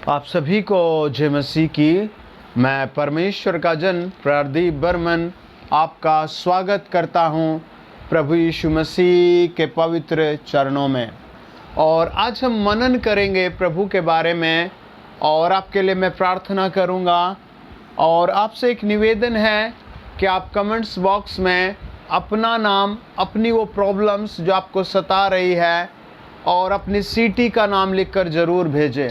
आप सभी को जय मसीह की। मैं परमेश्वर का जन प्रदीप बर्मन आपका स्वागत करता हूं प्रभु यीशु मसीह के पवित्र चरणों में। और आज हम मनन करेंगे प्रभु के बारे में और आपके लिए मैं प्रार्थना करूंगा। और आपसे एक निवेदन है कि आप कमेंट्स बॉक्स में अपना नाम, अपनी वो प्रॉब्लम्स जो आपको सता रही है और अपनी सिटी का नाम लिखकर ज़रूर भेजें।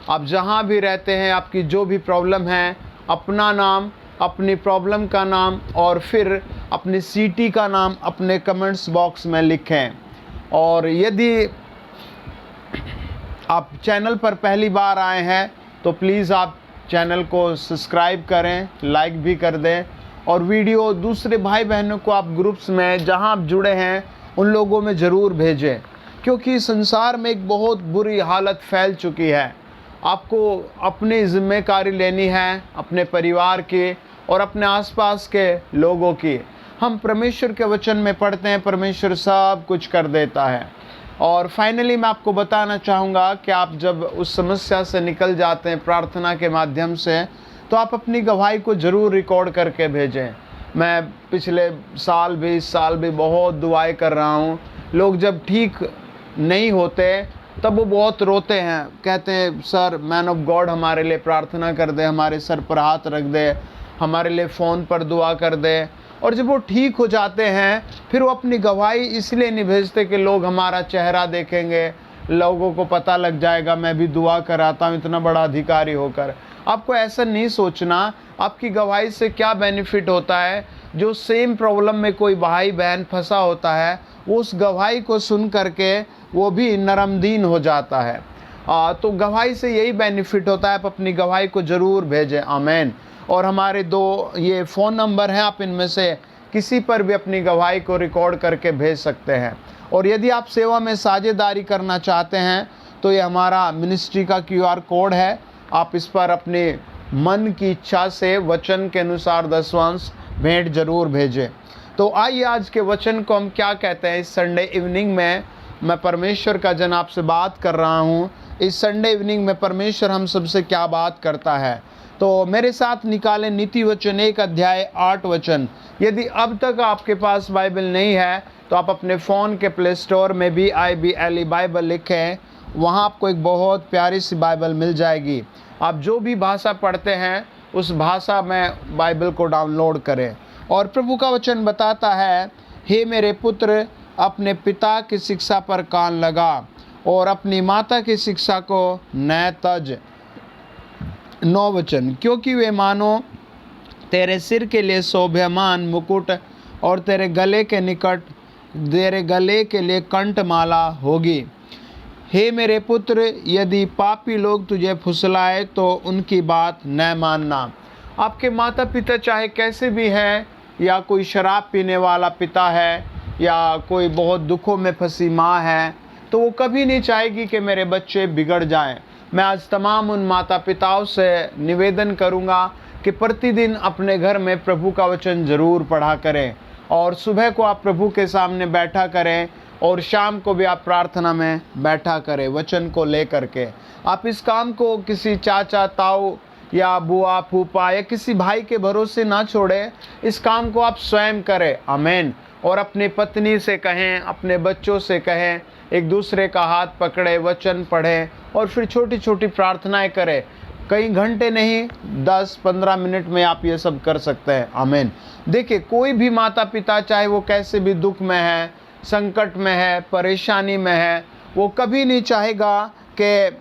आप जहाँ भी रहते हैं, आपकी जो भी प्रॉब्लम है, अपना नाम, अपनी प्रॉब्लम का नाम और फिर अपनी सिटी का नाम अपने कमेंट्स बॉक्स में लिखें। और यदि आप चैनल पर पहली बार आए हैं तो प्लीज़ आप चैनल को सब्सक्राइब करें, लाइक भी कर दें और वीडियो दूसरे भाई बहनों को आप ग्रुप्स में जहां आप जुड़े हैं उन लोगों में ज़रूर भेजें, क्योंकि संसार में एक बहुत बुरी हालत फैल चुकी है। आपको अपनी जिम्मेदारी लेनी है, अपने परिवार की और अपने आसपास के लोगों की। हम परमेश्वर के वचन में पढ़ते हैं, परमेश्वर सब कुछ कर देता है। और फाइनली मैं आपको बताना चाहूँगा कि आप जब उस समस्या से निकल जाते हैं प्रार्थना के माध्यम से, तो आप अपनी गवाही को ज़रूर रिकॉर्ड करके भेजें। मैं पिछले साल 20 साल भी बहुत दुआएं कर रहा हूँ। लोग जब ठीक नहीं होते तब वो बहुत रोते हैं, कहते हैं सर मैन ऑफ गॉड हमारे लिए प्रार्थना कर दे, हमारे सर पर हाथ रख दे, हमारे लिए फ़ोन पर दुआ कर दे। और जब वो ठीक हो जाते हैं फिर वो अपनी गवाही इसलिए नहीं भेजते कि लोग हमारा चेहरा देखेंगे, लोगों को पता लग जाएगा मैं भी दुआ कराता हूँ इतना बड़ा अधिकारी होकर। आपको ऐसा नहीं सोचना। आपकी गवाही से क्या बेनिफिट होता है? जो सेम प्रॉब्लम में कोई भाई बहन फंसा होता है, वो उस गवाही को सुन करके वो भी नरमदीन हो जाता है। तो गवाही से यही बेनिफिट होता है। आप अपनी गवाही को ज़रूर भेजें। आमीन। और हमारे 2 ये फ़ोन नंबर हैं, आप इनमें से किसी पर भी अपनी गवाही को रिकॉर्ड करके भेज सकते हैं। और यदि आप सेवा में साझेदारी करना चाहते हैं तो ये हमारा मिनिस्ट्री का QR कोड है। आप इस पर अपने मन की इच्छा से वचन के अनुसार 10वांश भेंट जरूर भेजें। तो आइए आज के वचन को हम क्या कहते हैं। इस संडे इवनिंग में मैं परमेश्वर का जन आपसे बात कर रहा हूँ। इस संडे इवनिंग में परमेश्वर हम सबसे क्या बात करता है, तो मेरे साथ निकालें नीति वचन 1 अध्याय 8 वचन। यदि अब तक आपके पास बाइबल नहीं है तो आप अपने फ़ोन के प्ले स्टोर में BIBLE बाइबल लिखें, वहाँ आपको एक बहुत प्यारी सी बाइबल मिल जाएगी। आप जो भी भाषा पढ़ते हैं उस भाषा में बाइबल को डाउनलोड करें। और प्रभु का वचन बताता है, हे मेरे पुत्र अपने पिता की शिक्षा पर कान लगा और अपनी माता की शिक्षा को न तज। 9 वचन, क्योंकि वे मानो तेरे सिर के लिए शोभायमान मुकुट और तेरे गले के लिए कंठमाला होगी। हे मेरे पुत्र यदि पापी लोग तुझे फुसलाए तो उनकी बात न मानना। आपके माता पिता चाहे कैसे भी हैं, या कोई शराब पीने वाला पिता है या कोई बहुत दुखों में फंसी माँ है, तो वो कभी नहीं चाहेगी कि मेरे बच्चे बिगड़ जाएं। मैं आज तमाम उन माता पिताओं से निवेदन करूंगा कि प्रतिदिन अपने घर में प्रभु का वचन ज़रूर पढ़ा करें और सुबह को आप प्रभु के सामने बैठा करें और शाम को भी आप प्रार्थना में बैठा करें वचन को लेकर के। आप इस काम को किसी चाचा ताऊ या बुआ फूफा या किसी भाई के भरोसे ना छोड़ें। इस काम को आप स्वयं करें। आमीन। और अपनी पत्नी से कहें, अपने बच्चों से कहें, एक दूसरे का हाथ पकड़े, वचन पढ़ें और फिर छोटी छोटी प्रार्थनाएं करें। कई घंटे नहीं, 10-15 मिनट में आप ये सब कर सकते हैं। आमीन। देखिए, कोई भी माता पिता चाहे वो कैसे भी दुख में है, संकट में है, परेशानी में है, वो कभी नहीं चाहेगा कि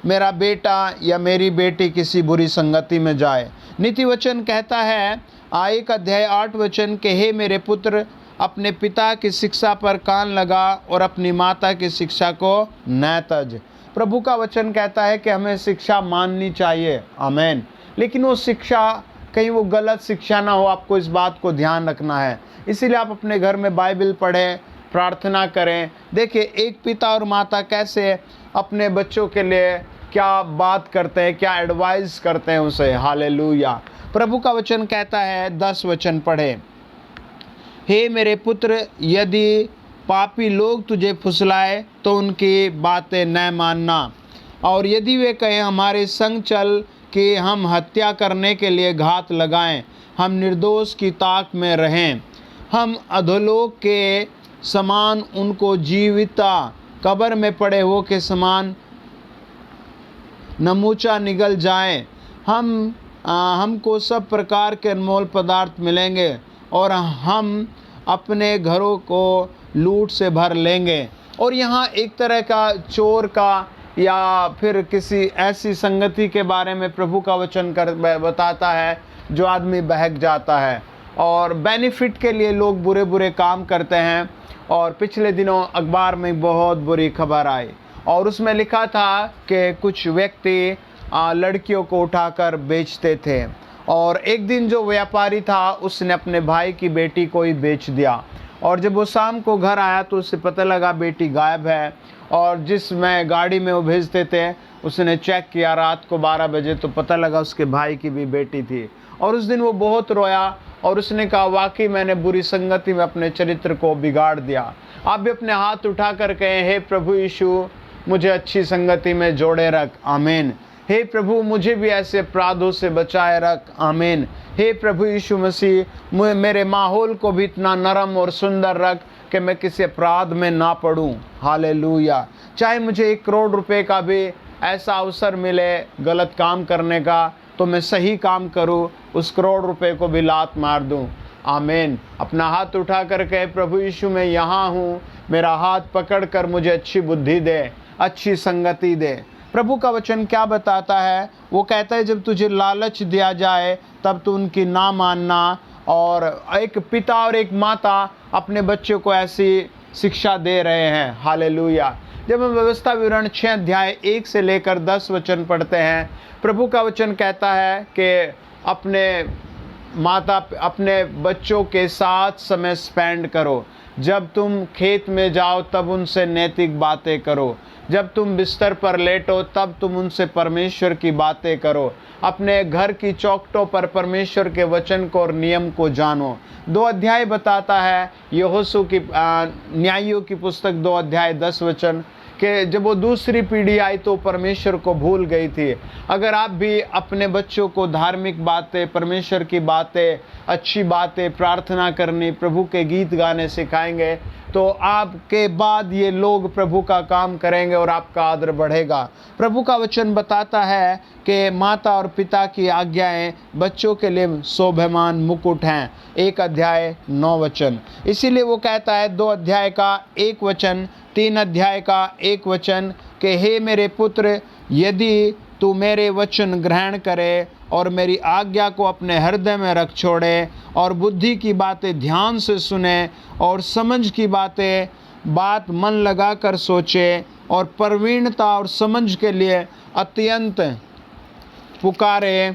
मेरा बेटा या मेरी बेटी किसी बुरी संगति में जाए। नीति वचन कहता है 1 अध्याय 8 वचन के, हे मेरे पुत्र अपने पिता की शिक्षा पर कान लगा और अपनी माता की शिक्षा को न तज। प्रभु का वचन कहता है कि हमें शिक्षा माननी चाहिए। आमीन। लेकिन वो शिक्षा कहीं वो गलत शिक्षा ना हो, आपको इस बात को ध्यान रखना है। इसीलिए आप अपने घर में बाइबल पढ़ें, प्रार्थना करें। देखिए, एक पिता और माता कैसे अपने बच्चों के लिए क्या बात करते हैं, क्या एडवाइस करते हैं उसे। हालेलुया। प्रभु का वचन कहता है, 10 वचन पढ़े, हे मेरे पुत्र यदि पापी लोग तुझे फुसलाए तो उनकी बातें न मानना। और यदि वे कहें हमारे संग चल कि हम हत्या करने के लिए घात लगाएं, हम निर्दोष की ताक में रहें, हम अधोलोक के समान उनको जीविता कब्र में पड़े हुओं के समान नमूचा निगल जाए, हमको सब प्रकार के अनमोल पदार्थ मिलेंगे और हम अपने घरों को लूट से भर लेंगे। और यहाँ एक तरह का चोर का या फिर किसी ऐसी संगति के बारे में प्रभु का वचन बताता है जो आदमी बहक जाता है और बेनिफिट के लिए लोग बुरे बुरे काम करते हैं। और पिछले दिनों अखबार में बहुत बुरी खबर आई और उसमें लिखा था कि कुछ व्यक्ति लड़कियों को उठाकर बेचते थे और एक दिन जो व्यापारी था उसने अपने भाई की बेटी को ही बेच दिया। और जब वो शाम को घर आया तो उसे पता लगा बेटी गायब है। और जिसमें गाड़ी में वो भेजते थे उसने चेक किया रात को 12 बजे तो पता लगा उसके भाई की भी बेटी थी। और उस दिन वो बहुत रोया और उसने कहा वाकई मैंने बुरी संगति में अपने चरित्र को बिगाड़ दिया। आप भी अपने हाथ उठा कर कहें, हे प्रभु यीशु मुझे अच्छी संगति में जोड़े रख, आमीन। हे प्रभु मुझे भी ऐसे अपराधों से बचाए रख, आमीन। हे प्रभु यीशु मसीह मेरे माहौल को भी इतना नरम और सुंदर रख कि मैं किसी अपराध में ना पड़ूं, हालेलुया। चाहे मुझे 1 करोड़ रुपए का भी ऐसा अवसर मिले गलत काम करने का तो मैं सही काम करूं, उस करोड़ रुपए को भी लात मार दूं, आमीन। अपना हाथ उठा कर कहे, प्रभु यीशु मैं यहाँ हूँ, मेरा हाथ पकड़ कर मुझे अच्छी बुद्धि दे, अच्छी संगति दे। प्रभु का वचन क्या बताता है? वो कहता है जब तुझे लालच दिया जाए तब तू उनकी ना मानना। और एक पिता और एक माता अपने बच्चों को ऐसी शिक्षा दे रहे हैं, हालेलुया। जब हम व्यवस्था विवरण 6 अध्याय 1 से लेकर 10 वचन पढ़ते हैं, प्रभु का वचन कहता है कि अपने बच्चों के साथ समय स्पेंड करो। जब तुम खेत में जाओ तब उनसे नैतिक बातें करो, जब तुम बिस्तर पर लेटो तब तुम उनसे परमेश्वर की बातें करो। अपने घर की चौखटों पर परमेश्वर के वचन को और नियम को जानो। 2 अध्याय बताता है यहोशू की न्यायियों की पुस्तक 2 अध्याय 10 वचन कि जब वो दूसरी पीढ़ी आई तो परमेश्वर को भूल गई थी। अगर आप भी अपने बच्चों को धार्मिक बातें, परमेश्वर की बातें, अच्छी बातें, प्रार्थना करनी, प्रभु के गीत गाने सिखाएंगे तो आपके बाद ये लोग प्रभु का काम करेंगे और आपका आदर बढ़ेगा। प्रभु का वचन बताता है कि माता और पिता की आज्ञाएं बच्चों के लिए शोभायमान मुकुट हैं। 1 अध्याय 9 वचन। इसीलिए वो कहता है 2 अध्याय का 1 वचन, 3 अध्याय का 1 वचन कि हे मेरे पुत्र, यदि तू मेरे वचन ग्रहण करे और मेरी आज्ञा को अपने हृदय में रख छोड़े और बुद्धि की बातें ध्यान से सुने और समझ की बात मन लगा कर सोचे और प्रवीणता और समझ के लिए अत्यंत पुकारे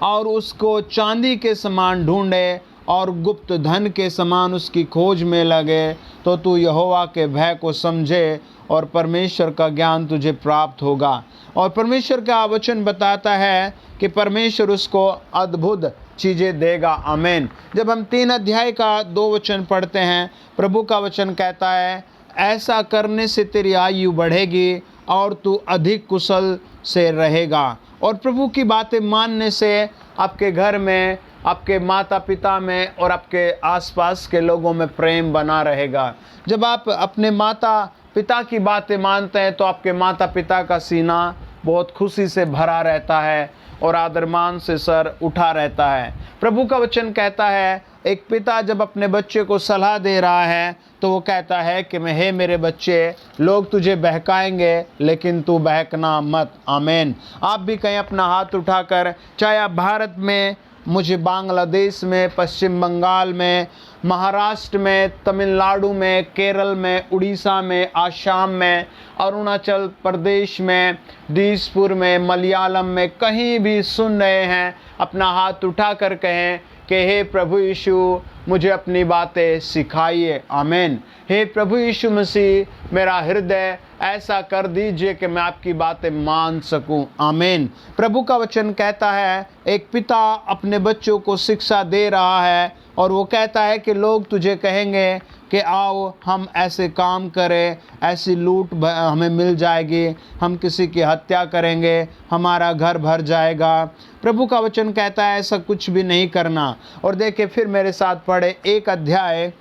और उसको चांदी के समान ढूंढे और गुप्त धन के समान उसकी खोज में लगे, तो तू यहोवा के भय को समझे और परमेश्वर का ज्ञान तुझे प्राप्त होगा। और परमेश्वर का वचन बताता है कि परमेश्वर उसको अद्भुत चीज़ें देगा, आमीन। जब हम 3 अध्याय का 2 वचन पढ़ते हैं, प्रभु का वचन कहता है ऐसा करने से तेरी आयु बढ़ेगी और तू अधिक कुशल से रहेगा। और प्रभु की बातें मानने से आपके घर में, आपके माता पिता में और आपके आसपास के लोगों में प्रेम बना रहेगा। जब आप अपने माता पिता की बातें मानते हैं तो आपके माता पिता का सीना बहुत खुशी से भरा रहता है और आदरमान से सर उठा रहता है। प्रभु का वचन कहता है एक पिता जब अपने बच्चे को सलाह दे रहा है तो वो कहता है कि हे मेरे बच्चे, लोग तुझे बहकाएंगे लेकिन तू बहकना मत, आमीन। आप भी कहीं अपना हाथ उठाकर, चाहे आप भारत में, मुझे बांग्लादेश में, पश्चिम बंगाल में, महाराष्ट्र में, तमिलनाडु में, केरल में, उड़ीसा में, आसाम में, अरुणाचल प्रदेश में, दिसपुर में, मलयालम में, कहीं भी सुन रहे हैं, अपना हाथ उठा कर कहें कि हे प्रभु यीशु मुझे अपनी बातें सिखाइए, आमीन। हे प्रभु यीशु मसीह मेरा हृदय ऐसा कर दीजिए कि मैं आपकी बातें मान सकूं। आमीन। प्रभु का वचन कहता है, एक पिता अपने बच्चों को शिक्षा दे रहा है और वो कहता है कि लोग तुझे कहेंगे कि आओ हम ऐसे काम करें, ऐसी लूट हमें मिल जाएगी, हम किसी की हत्या करेंगे, हमारा घर भर जाएगा। प्रभु का वचन कहता है ऐसा कुछ भी नहीं करना। और देखिए फिर मेरे साथ पढ़े 1 अध्याय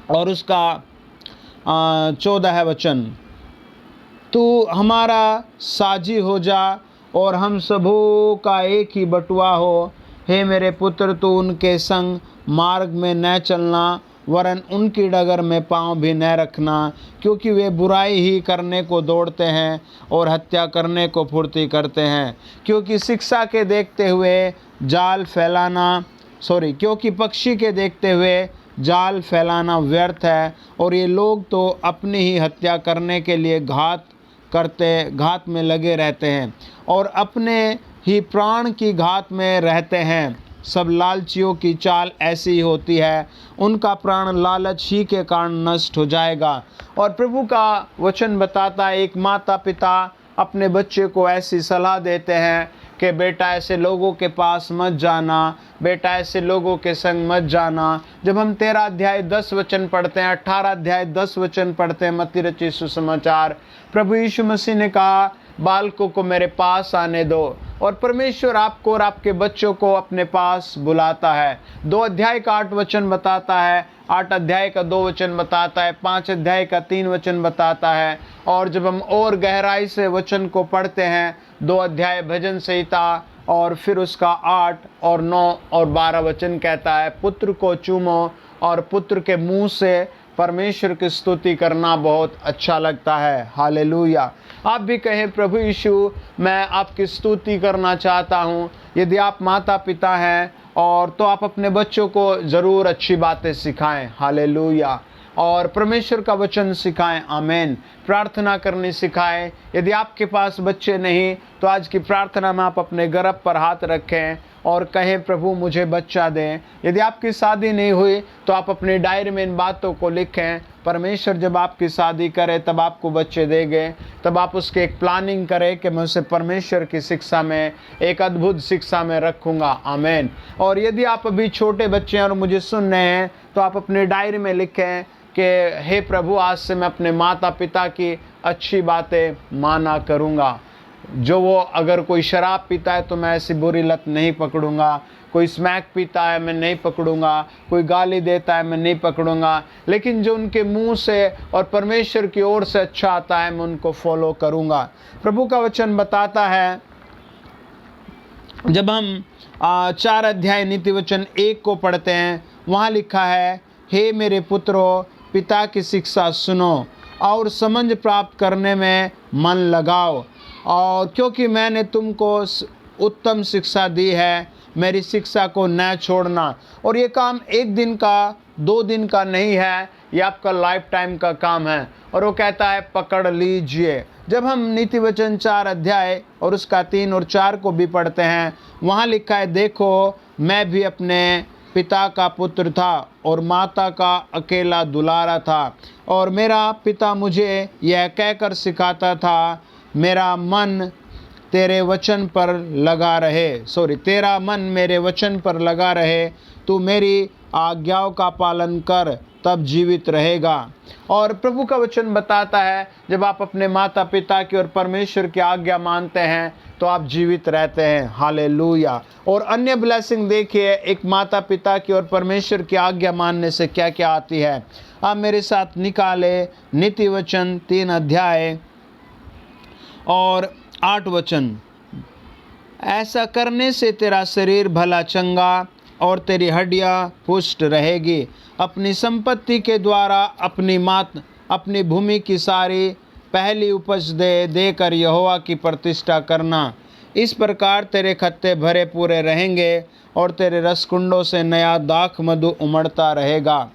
और उसका 14 वचन, तू हमारा साजी हो जा और हम सबों का एक ही बटुआ हो। हे मेरे पुत्र, तू उनके संग मार्ग में न चलना, वरन उनकी डगर में पाँव भी न रखना, क्योंकि वे बुराई ही करने को दौड़ते हैं और हत्या करने को फुर्ती करते हैं। क्योंकि पक्षी के देखते हुए जाल फैलाना व्यर्थ है, और ये लोग तो अपनी ही हत्या करने के लिए घात में लगे रहते हैं और अपने ही प्राण की घात में रहते हैं। सब लालचियों की चाल ऐसी ही होती है, उनका प्राण लालच ही के कारण नष्ट हो जाएगा। और प्रभु का वचन बताता है, एक माता पिता अपने बच्चे को ऐसी सलाह देते हैं कि बेटा ऐसे लोगों के पास मत जाना, बेटा ऐसे लोगों के संग मत जाना। जब हम 13 अध्याय 10 वचन पढ़ते हैं, 18 अध्याय 10 वचन पढ़ते हैं मत्ती रचित सुसमाचार, प्रभु यीशु मसीह ने कहा बालकों को मेरे पास आने दो, और परमेश्वर आपको और आपके बच्चों को अपने पास बुलाता है। 2 अध्याय का 8 वचन बताता है, 8 अध्याय का 2 वचन बताता है, 5 अध्याय का 3 वचन बताता है। और जब हम और गहराई से वचन को पढ़ते हैं, 2 अध्याय भजन संहिता और फिर उसका 8 और 9 और 12 वचन कहता है, पुत्र को चूमो और पुत्र के मुंह से परमेश्वर की स्तुति करना बहुत अच्छा लगता है। हालेलुया। आप भी कहें, प्रभु यीशु मैं आपकी स्तुति करना चाहता हूँ। यदि आप माता पिता हैं और तो आप अपने बच्चों को ज़रूर अच्छी बातें सिखाएं। हालेलुया। और परमेश्वर का वचन सिखाएं। आमीन। प्रार्थना करनी सिखाएं। यदि आपके पास बच्चे नहीं तो आज की प्रार्थना में आप अपने गर्भ पर हाथ रखें और कहें, प्रभु मुझे बच्चा दें। यदि आपकी शादी नहीं हुई तो आप अपनी डायरी में इन बातों को लिखें। परमेश्वर जब आपकी शादी करे तब आपको बच्चे देंगे, तब आप उसके एक प्लानिंग करें कि मैं उसे परमेश्वर की शिक्षा में, एक अद्भुत शिक्षा में रखूँगा। आमीन। और यदि आप अभी छोटे बच्चे हैं और मुझे सुन रहे हैं तो आप अपनी डायरी में लिखें कि हे प्रभु, आज से मैं अपने माता पिता की अच्छी बातें माना करूँगा। जो वो अगर कोई शराब पीता है तो मैं ऐसी बुरी लत नहीं पकड़ूंगा, कोई स्मैक पीता है मैं नहीं पकड़ूंगा, कोई गाली देता है मैं नहीं पकड़ूंगा, लेकिन जो उनके मुंह से और परमेश्वर की ओर से अच्छा आता है मैं उनको फॉलो करूंगा। प्रभु का वचन बताता है, जब हम 4 अध्याय नीति वचन 1 को पढ़ते हैं, वहाँ लिखा है, हे मेरे पुत्रों, पिता की शिक्षा सुनो और समझ प्राप्त करने में मन लगाओ, और क्योंकि मैंने तुमको उत्तम शिक्षा दी है, मेरी शिक्षा को न छोड़ना। और ये काम 1 दिन का 2 दिन का नहीं है, ये आपका लाइफ टाइम का काम है। और वो कहता है पकड़ लीजिए। जब हम नीति वचन 4 अध्याय और उसका 3 और 4 को भी पढ़ते हैं, वहाँ लिखा है, देखो मैं भी अपने पिता का पुत्र था और माता का अकेला दुलारा था, और मेरा पिता मुझे यह कहकर सिखाता था, मेरा मन तेरे वचन पर लगा रहे, तेरा मन मेरे वचन पर लगा रहे, तू मेरी आज्ञाओं का पालन कर, तब जीवित रहेगा। और प्रभु का वचन बताता है, जब आप अपने माता पिता की और परमेश्वर की आज्ञा मानते हैं तो आप जीवित रहते हैं। हालेलुया। और अन्य ब्लेसिंग देखिए, एक माता पिता की और परमेश्वर की आज्ञा मानने से क्या क्या आती है। आप मेरे साथ निकाले नीति वचन 3 अध्याय और 8 वचन। ऐसा करने से तेरा शरीर भला चंगा और तेरी हड्डियाँ पुष्ट रहेगी। अपनी संपत्ति के द्वारा अपनी भूमि की सारी पहली उपज देकर यहोवा की प्रतिष्ठा करना। इस प्रकार तेरे खत्ते भरे पूरे रहेंगे और तेरे रसकुंडों से नया दाख मधु उमड़ता रहेगा।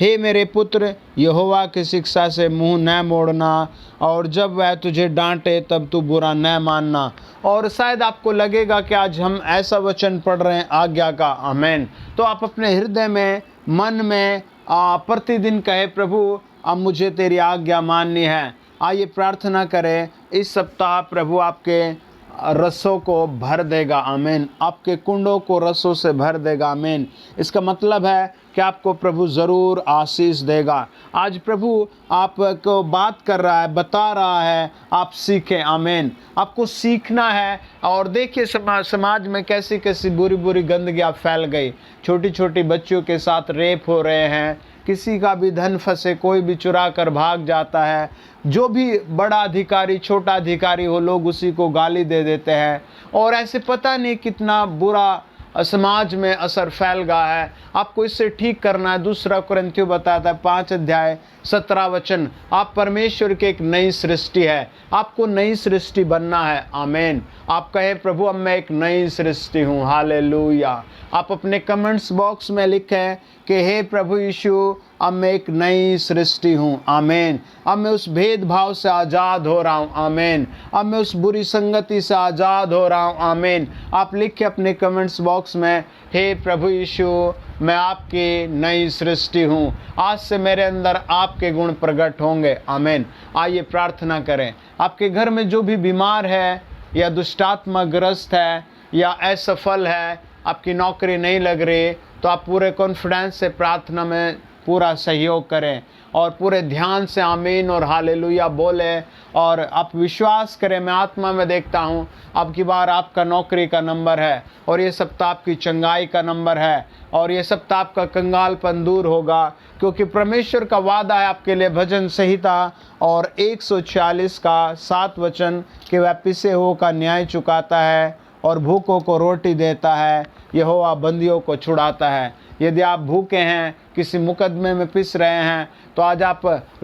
हे मेरे पुत्र, यहोवा की शिक्षा से मुंह न मोड़ना, और जब वह तुझे डांटे तब तू बुरा न मानना। और शायद आपको लगेगा कि आज हम ऐसा वचन पढ़ रहे हैं आज्ञा का। आमीन। तो आप अपने हृदय में, मन में प्रतिदिन कहे, प्रभु अब मुझे तेरी आज्ञा माननी है। आइए प्रार्थना करें, इस सप्ताह प्रभु आपके रसों को भर देगा, आमीन। आपके कुंडों को रसों से भर देगा, आमीन। इसका मतलब है कि आपको प्रभु ज़रूर आशीष देगा। आज प्रभु आपको बात कर रहा है, बता रहा है, आप सीखें, आमीन। आपको सीखना है। और देखिए समाज में कैसी कैसी बुरी बुरी गंदगियाँ फैल गई। छोटी छोटी बच्चियों के साथ रेप हो रहे हैं, किसी का भी धन फंसे, कोई भी चुरा कर भाग जाता है। जो भी बड़ा अधिकारी छोटा अधिकारी हो, लोग उसी को गाली दे देते हैं। और ऐसे पता नहीं कितना बुरा समाज में असर फैल गया है। आपको इससे ठीक करना है। 2 कुरिन्थियों बताता है 5:17 आप परमेश्वर की एक नई सृष्टि है। आपको नई सृष्टि बनना है, आमीन। आप कहे प्रभु अब मैं एक नई सृष्टि हूँ, हालेलुया। आप अपने कमेंट्स बॉक्स में लिखें कि हे प्रभु यीशु अब मैं एक नई सृष्टि हूँ, आमीन। अब मैं उस भेदभाव से आज़ाद हो रहा हूँ, आमीन। अब मैं उस बुरी संगति से आज़ाद हो रहा हूँ, आमीन। आप लिखिए अपने कमेंट्स बॉक्स में, हे प्रभु यीशु मैं आपकी नई सृष्टि हूँ। आज से मेरे अंदर आपके गुण प्रकट होंगे, आमीन। आइए प्रार्थना करें। आपके घर में जो भी बीमार है या दुष्टात्मा ग्रस्त है या असफल है, आपकी नौकरी नहीं लग रही, तो आप पूरे कॉन्फिडेंस से प्रार्थना में पूरा सहयोग करें और पूरे ध्यान से आमीन और हालेलुया बोलें। और आप विश्वास करें, मैं आत्मा में देखता हूँ अब की बार आपका नौकरी का नंबर है और ये सप्ताह आपकी चंगाई का नंबर है और ये सप्ताह आपका कंगालपन दूर होगा, क्योंकि परमेश्वर का वादा है आपके लिए। भजन संहिता और 146 का 7 वचन कि वह पिसे हुओं का न्याय चुकाता है और भूखों को रोटी देता है, यहोवा बंदियों को छुड़ाता है। यदि आप भूखे हैं, किसी मुकदमे में पिस रहे हैं, तो आज आप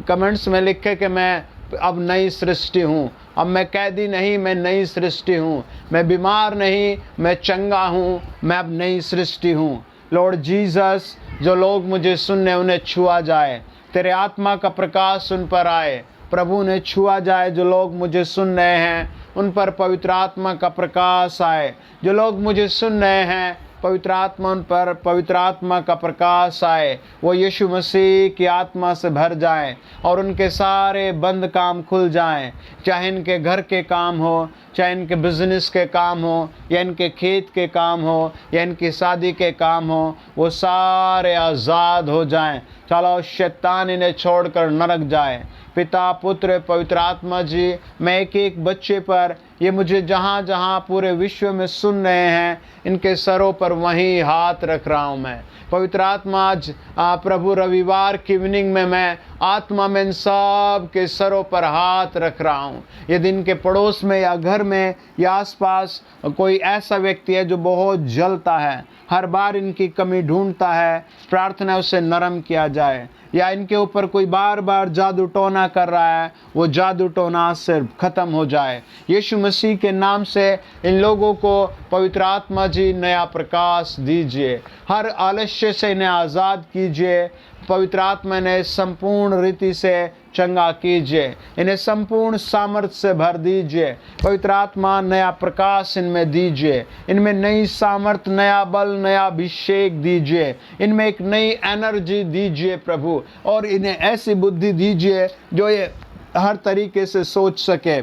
कमेंट्स में लिखें कि मैं अब नई सृष्टि हूँ। अब मैं कैदी नहीं, मैं नई सृष्टि हूँ। मैं बीमार नहीं, मैं चंगा हूँ। मैं अब नई सृष्टि हूँ। लॉर्ड जीसस, जो लोग मुझे सुनने उन्हें छुआ जाए, तेरे आत्मा का प्रकाश उन पर आए। प्रभु ने छुआ जाए। जो लोग मुझे सुन रहे हैं उन पर पवित्र आत्मा का प्रकाश आए। जो लोग मुझे सुन रहे हैं पवित्र आत्मा उन पर पवित्र आत्मा का प्रकाश आए। वो यीशु मसीह की आत्मा से भर जाएं और उनके सारे बंद काम खुल जाएं। चाहे इनके घर के काम हो, चाहे इनके बिजनेस के काम हो, या इनके खेत के काम हो, या इनकी शादी के काम हो, वो सारे आज़ाद हो जाएं। चलो शैतान इन्हें छोड़कर नरक जाए। पिता पुत्र पवित्र आत्मा जी, मैं एक एक बच्चे पर, ये मुझे जहाँ जहाँ पूरे विश्व में सुन रहे हैं, इनके सरों पर वहीं हाथ रख रहा हूँ मैं। पवित्र आत्मा आज प्रभु रविवार की इवनिंग में मैं आत्मा में इन सब के सरों पर हाथ रख रहा हूँ। यदि इनके पड़ोस में या घर में या आसपास कोई ऐसा व्यक्ति है जो बहुत जलता है, हर बार इनकी कमी ढूंढता है, प्रार्थना उसे नरम किया जाए। या इनके ऊपर कोई बार बार जादू टोना कर रहा है, वो जादू टोना से ख़त्म हो जाए। यीशु मसीह के नाम से इन लोगों को पवित्र आत्मा जी नया प्रकाश दीजिए। हर आलस्य से इन्हें आज़ाद कीजिए। पवित्र आत्मा ने संपूर्ण रीति से चंगा कीजिए। इन्हें संपूर्ण सामर्थ्य से भर दीजिए। पवित्र आत्मा नया प्रकाश इनमें दीजिए। इनमें नई सामर्थ्य, नया बल, नया अभिषेक दीजिए। इनमें एक नई एनर्जी दीजिए प्रभु। और इन्हें ऐसी बुद्धि दीजिए जो ये हर तरीके से सोच सके,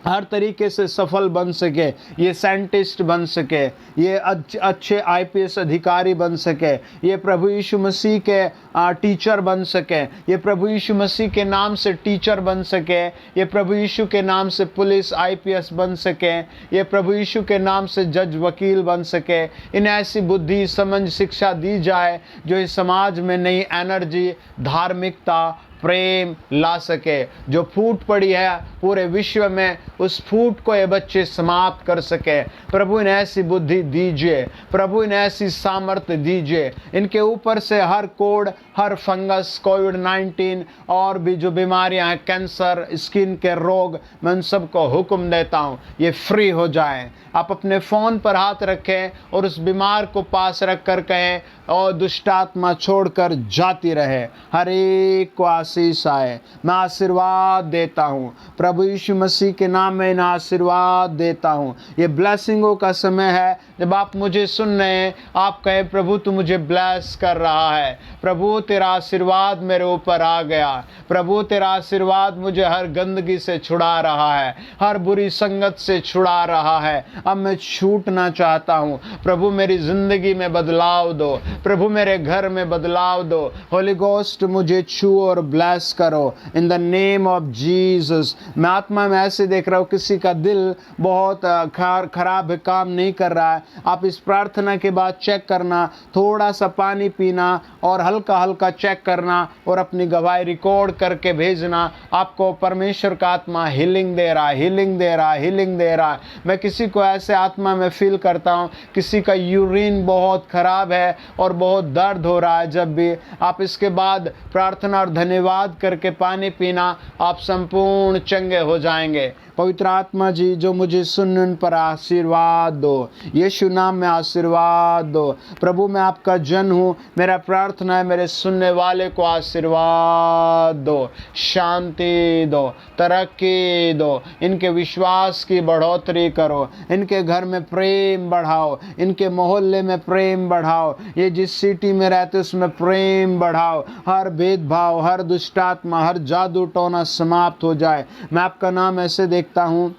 हर तरीके से सफल बन सके। ये साइंटिस्ट बन सके, ये अच्छे आईपीएस अधिकारी बन सके, ये प्रभु यीशु मसीह के टीचर बन सके, ये प्रभु यीशु मसीह के नाम से टीचर बन सके, ये प्रभु यीशु के नाम से पुलिस आईपीएस बन सके, ये प्रभु यीशु के नाम से जज वकील बन सके। इन्हें ऐसी बुद्धि समझ शिक्षा दी जाए जो इस समाज में नई एनर्जी, धार्मिकता, प्रेम ला सके। जो फूट पड़ी है पूरे विश्व में, उस फूट को ये बच्चे समाप्त कर सके। प्रभु इन्हें ऐसी बुद्धि दीजिए, प्रभु इन्हें ऐसी सामर्थ्य दीजिए। इनके ऊपर से हर कोड़, हर फंगस, कोविड-19 और भी जो बीमारियां हैं, कैंसर, स्किन के रोग, मैं उन सबको हुक्म देता हूँ ये फ्री हो जाएं। आप अपने फ़ोन पर हाथ रखें और उस बीमार को पास रख कर कहें और दुष्टात्मा छोड़कर जाती रहे। हर एक को आशीष आए। मैं आशीर्वाद देता हूँ, प्रभु यीशु मसीह के नाम में इन्हें आशीर्वाद देता हूँ। ये ब्लेसिंगों का समय है, जब आप मुझे सुन रहे हैं, आप कहे प्रभु तू मुझे ब्लेस कर रहा है, प्रभु तेरा आशीर्वाद मेरे ऊपर आ गया, प्रभु तेरा आशीर्वाद मुझे हर गंदगी से छुड़ा रहा है, हर बुरी संगत से छुड़ा रहा है। अब मैं छूटना चाहता हूँ। प्रभु मेरी जिंदगी में बदलाव दो, प्रभु मेरे घर में बदलाव दो। होली गोस्ट मुझे छू और ब्लेस करो in the name of Jesus. मैं आत्मा में ऐसे देख रहा हूँ, किसी का दिल बहुत खराब है, काम नहीं कर रहा है। आप इस प्रार्थना के बाद चेक करना, थोड़ा सा पानी पीना और हल्का हल्का चेक करना और अपनी गवाही रिकॉर्ड करके भेजना। आपको परमेश्वर का आत्मा हीलिंग दे रहा है, हीलिंग दे रहा है, हीलिंग दे रहा है। मैं किसी को ऐसे आत्मा में फील करता हूँ, किसी का यूरिन बहुत खराब है और बहुत दर्द हो रहा है। जब भी आप इसके बाद प्रार्थना और धन्यवाद करके पानी पीना, आप संपूर्ण चंगे हो जाएंगे। पवित्र आत्मा जी, जो मुझे सुनने पर आशीर्वाद दो, यीशु नाम में आशीर्वाद दो। प्रभु मैं आपका जन हूँ, मेरा प्रार्थना है मेरे सुनने वाले को आशीर्वाद दो, शांति दो, तरक्की दो, इनके विश्वास की बढ़ोतरी करो, इनके घर में प्रेम बढ़ाओ, इनके मोहल्ले में प्रेम बढ़ाओ, ये जिस सिटी में रहते उसमें प्रेम बढ़ाओ। हर भेदभाव, हर दुष्टात्मा, हर जादू टोना समाप्त हो जाए। मैं आपका नाम ऐसे देखता हूँ,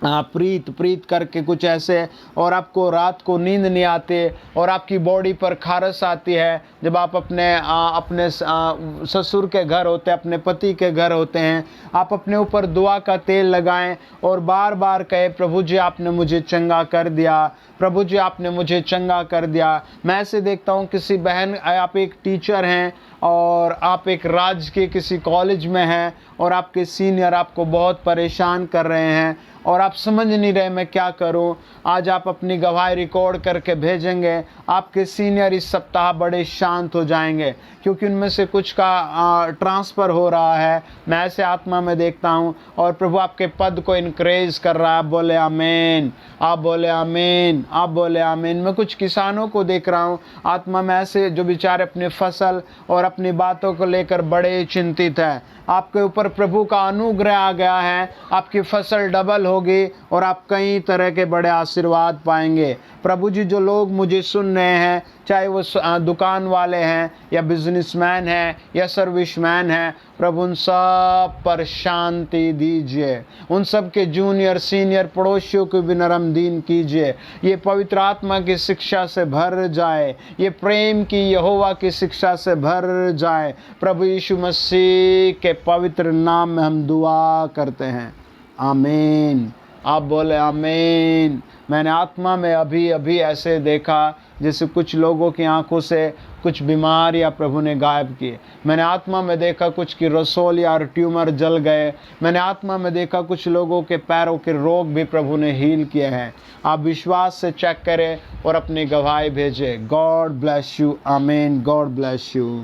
प्रीत करके कुछ ऐसे, और आपको रात को नींद नहीं आते और आपकी बॉडी पर खारस आती है। जब आप अपने ससुर के घर होते हैं, अपने पति के घर होते हैं, आप अपने ऊपर दुआ का तेल लगाएं और बार बार कहे प्रभु जी आपने मुझे चंगा कर दिया, प्रभु जी आपने मुझे चंगा कर दिया। मैं ऐसे देखता हूँ, किसी बहन, आप एक टीचर हैं और आप एक राज्य के किसी कॉलेज में हैं और आपके सीनियर आपको बहुत परेशान कर रहे हैं और आप समझ नहीं रहे मैं क्या करूं। आज आप अपनी गवाही रिकॉर्ड करके भेजेंगे, आपके सीनियर इस सप्ताह बड़े शांत हो जाएंगे, क्योंकि उनमें से कुछ का ट्रांसफ़र हो रहा है। मैं ऐसे आत्मा में देखता हूं और प्रभु आपके पद को इनक्रेज कर रहा है। आप बोले आमीन, आप बोले आमीन, आप बोले आमीन। मैं कुछ किसानों को देख रहा हूं आत्मा में ऐसे, जो बेचारे अपनी फसल और अपनी बातों को लेकर बड़े चिंतित हैं। आपके ऊपर प्रभु का अनुग्रह आ गया है, आपकी फसल डबल होगी और आप कई तरह के बड़े आशीर्वाद पाएंगे। प्रभु जी, जो लोग मुझे सुन रहे हैं, चाहे वो दुकान वाले हैं या बिजनेसमैन हैं या सर्विसमैन हैं, प्रभु उन सब पर शांति दीजिए, उन सब के जूनियर सीनियर पड़ोसियों को भी नरम दीन कीजिए। ये पवित्र आत्मा की शिक्षा से भर जाए, ये प्रेम की यहोवा की शिक्षा से भर जाए। प्रभु यीशु मसीह के पवित्र नाम में हम दुआ करते हैं, आमीन। आप बोले आमीन। मैंने आत्मा में अभी ऐसे देखा जैसे कुछ लोगों की आंखों से कुछ बीमारियां प्रभु ने गायब किए। मैंने आत्मा में देखा कुछ की रसोल या ट्यूमर जल गए। मैंने आत्मा में देखा कुछ लोगों के पैरों के रोग भी प्रभु ने हील किए हैं। आप विश्वास से चेक करें और अपनी गवाही भेजें। गॉड ब्लेस यू, आमीन। God bless you.